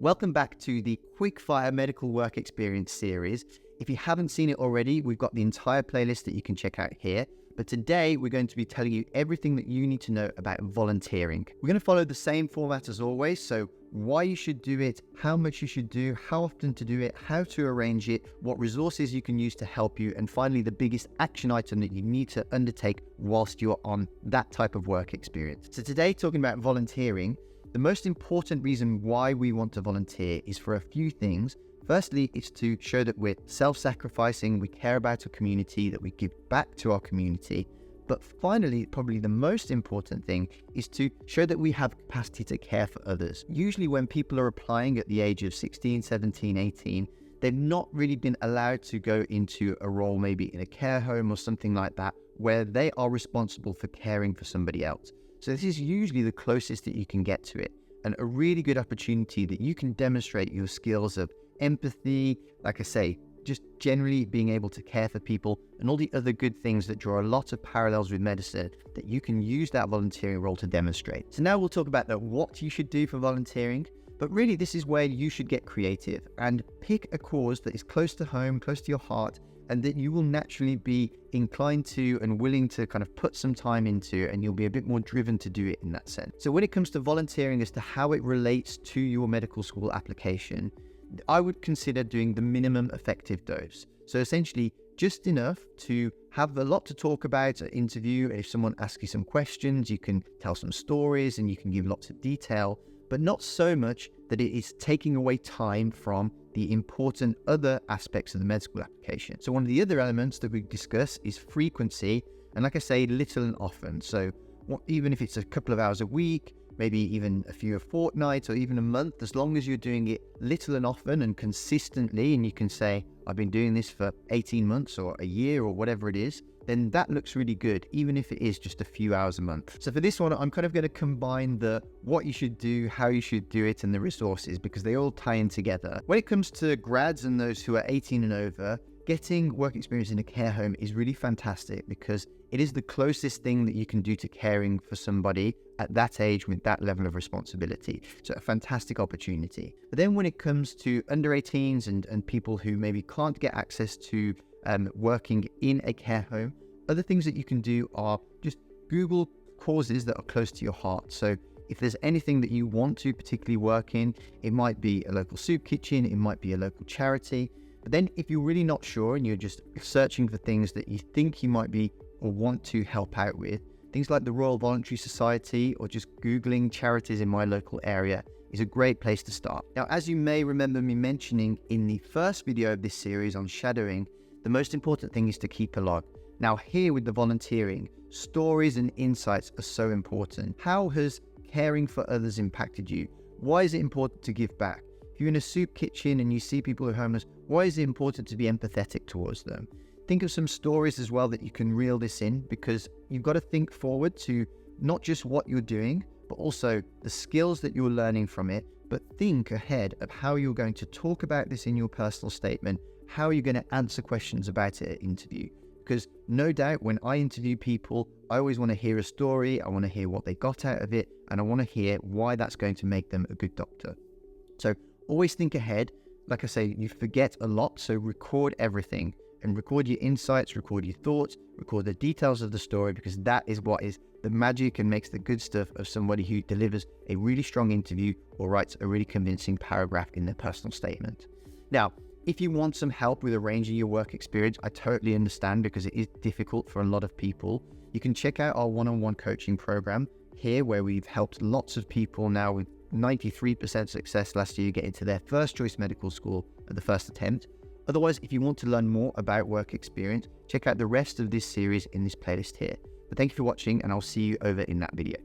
Welcome back to the Quickfire Medical Work Experience series. If you haven't seen it already, we've got the entire playlist that you can check out here. But today we're going to be telling you everything that you need to know about volunteering. We're going to follow the same format as always. So why you should do it, how much you should do, how often to do it, how to arrange it, what resources you can use to help you, and finally the biggest action item that you need to undertake whilst you're on that type of work experience. So today, talking about volunteering, the most important reason why we want to volunteer is for a few things. Firstly, it's to show that we're self-sacrificing, we care about our community, that we give back to our community. But finally, probably the most important thing is to show that we have capacity to care for others. Usually when people are applying at the age of 16, 17, 18, they've not really been allowed to go into a role maybe in a care home or something like that, where they are responsible for caring for somebody else. So this is usually the closest that you can get to it, and a really good opportunity that you can demonstrate your skills of empathy, like I say, just generally being able to care for people and all the other good things that draw a lot of parallels with medicine that you can use that volunteering role to demonstrate. So now we'll talk about what you should do for volunteering, but really this is where you should get creative and pick a cause that is close to home, close to your heart, and that you will naturally be inclined to and willing to kind of put some time into, and you'll be a bit more driven to do it in that sense. So when it comes to volunteering as to how it relates to your medical school application, I would consider doing the minimum effective dose. So essentially just enough to have a lot to talk about at interview. If someone asks you some questions, you can tell some stories and you can give lots of detail, but not so much that it is taking away time from the important other aspects of the med school application. So one of the other elements that we discuss is frequency, and like I say, little and often. So even if it's a couple of hours a week, maybe even a few a fortnight or even a month, as long as you're doing it little and often and consistently, and you can say, I've been doing this for 18 months or a year or whatever it is, then that looks really good, even if it is just a few hours a month. So for this one, I'm kind of going to combine the what you should do, how you should do it, and the resources, because they all tie in together. When it comes to grads and those who are 18 and over, getting work experience in a care home is really fantastic because it is the closest thing that you can do to caring for somebody at that age with that level of responsibility. So a fantastic opportunity. But then when it comes to under 18s and people who maybe can't get access to working in a care home, other things that you can do are just Google causes that are close to your heart. So if there's anything that you want to particularly work in, it might be a local soup kitchen, it might be a local charity. But then if you're really not sure and you're just searching for things that you think you might be or want to help out with, things like the Royal Voluntary Society or just Googling charities in my local area is a great place to start. Now, as you may remember me mentioning in the first video of this series on shadowing, the most important thing is to keep a log. Now here with the volunteering, stories and insights are so important. How has caring for others impacted you? Why is it important to give back? If you're in a soup kitchen and you see people who are homeless, why is it important to be empathetic towards them? Think of some stories as well that you can reel this in, because you've got to think forward to not just what you're doing, but also the skills that you're learning from it, but think ahead of how you're going to talk about this in your personal statement, how you're going to answer questions about it at interview. Because no doubt when I interview people, I always want to hear a story, I want to hear what they got out of it, and I want to hear why that's going to make them a good doctor. So always think ahead. Like I say, you forget a lot, so record everything and record your insights, record your thoughts, record the details of the story, because that is what is the magic and makes the good stuff of somebody who delivers a really strong interview or writes a really convincing paragraph in their personal statement. Now, if you want some help with arranging your work experience, I totally understand, because it is difficult for a lot of people. You can check out our one-on-one coaching program here, where we've helped lots of people now with 93% success last year get into their first choice medical school at the first attempt. Otherwise, if you want to learn more about work experience, check out the rest of this series in this playlist here. But thank you for watching, and I'll see you over in that video.